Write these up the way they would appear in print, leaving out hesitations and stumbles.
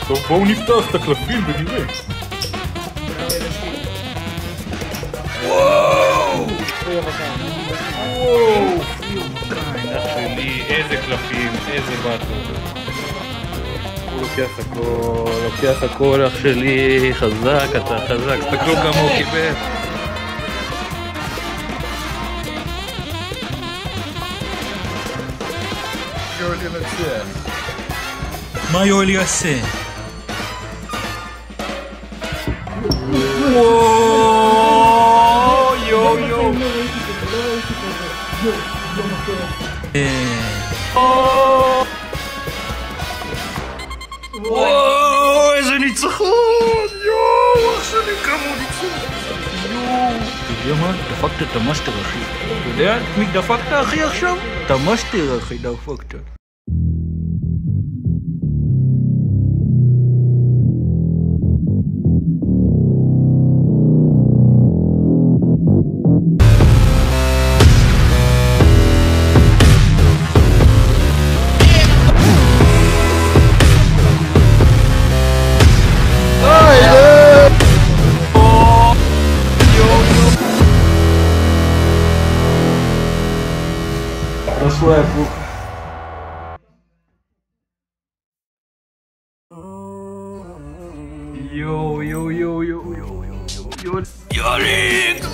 טוב, בואו נפתח את הקלפים ונראה. וואו! וואו! אח שלי, איזה קלפים, איזה בטו. הוא לוקח הכל, אח שלי, חזק, אתה חזק, תסתכלו כמה הוא קיבל. מה יואל יעשה? וואו! יו יו! וואו! איזה ניצחון! יואו! אח שלי כמה הוא ניצחון! יואו! אתה יודע מה? דפקת את המאסטר אחי. אתה יודע מי דפקת אחי עכשיו? את המאסטר אחי דפקת. יואו יואו יואו יואו יואו יוליק!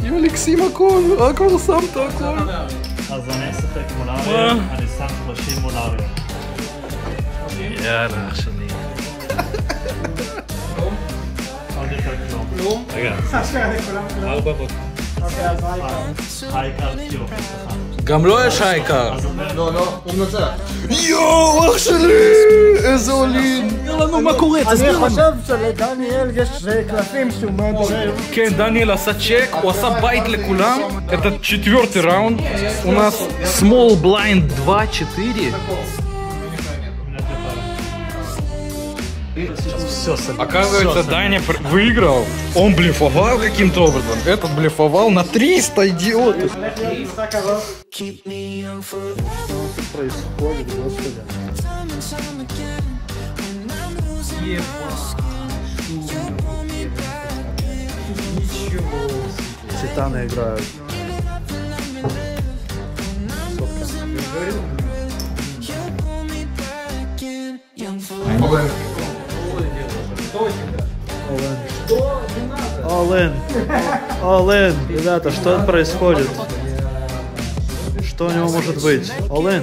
יוליק שים הכל, הכל שמת הכל. אז אני אשחק מול אריה, אני שם 30 מול אריה. יאללה אח שלי. עוד יותר כלום. רגע. 4 בוט. העיקר קיו. גם לא יש העיקר. לא, הוא מנצח. יואו, אח שלי! איזה עולים! תסביר לנו מה קורה, תסביר לנו. אני חושב שלדניאל יש קלפים שהוא מאוד אוהב. כן, דניאל עשה צ'ק, הוא עשה בית לכולם. Это 4-й раунд. У нас small blind 2-4. Оказывается, Даня выиграл. Он блефовал каким-то образом. Этот блефовал на 300, идиоты. Происходит, господи. Титаны играют. All in. Ребята, что происходит? Что у него может быть? All in.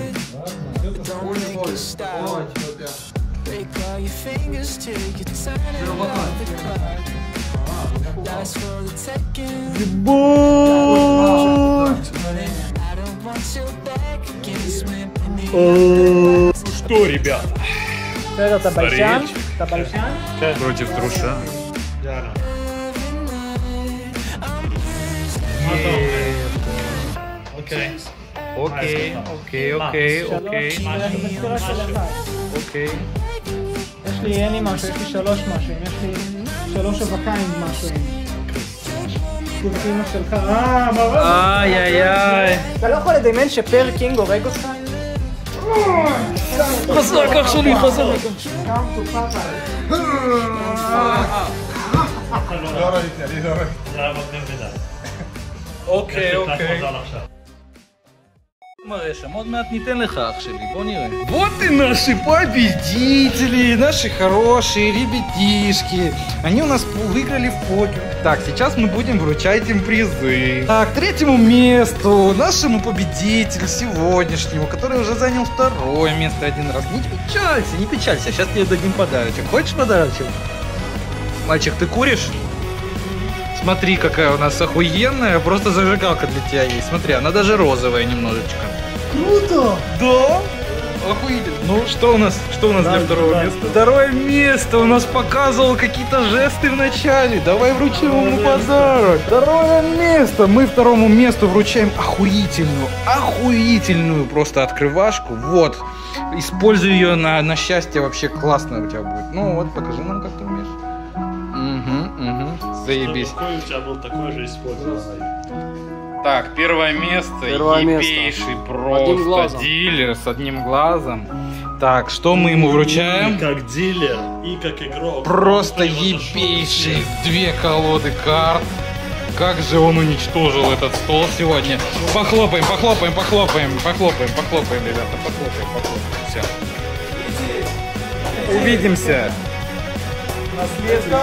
Что, ребят? אתה ביישן? אתה ביישן? Против труша. אוקיי. יש לי משהו, יש לי 3 משהו, יש לי 3 אבקיים משהו. איי איי איי. אתה לא יכול לדמיין שפר קינג הורג אותך? חזק אח שלי, חזק. לא ראיתי, אני לא ראיתי. זה היה מקדים מדי. אוקיי, יש לי אוקיי. קצת מזל עכשיו. מראה שם, עוד מעט ניתן לך אח שלי, בוא נראה. Вот и наши победители, наши хорошие ребятишки. Они у нас выиграли в покер. Так, сейчас мы будем вручать им призы. Так, третьему месту, нашему победителю сегодняшнему, который уже занял второе место один раз. Не печалься, сейчас тебе дадим подарочек. Хочешь подарочек? Мальчик, ты куришь? Смотри, какая у нас охуенная, просто зажигалка для тебя есть. Смотри, она даже розовая немножечко. Круто! Да? Охуительно. Ну, что у нас для второго места? Второе место у нас показывал какие-то жесты в начале. Давай вручим ему подарок. Второе место. Мы второму месту вручаем охуительную просто открывашку. Вот. Используй ее на счастье, вообще классно у тебя будет. Ну вот, покажи нам, как ты умеешь. Угу. Заебись. Какой у тебя был такой же использованный? Так, первое место. Первое место. Ебейший Одним просто глазом. дилер с одним глазом. Так, что мы ему И вручаем? как дилер, и как игрок. Просто Внутри вот ебейший. 2 колоды карт. Как же он уничтожил этот стол сегодня. Похлопаем, ребята. Похлопаем. Все. Увидимся. На следующий.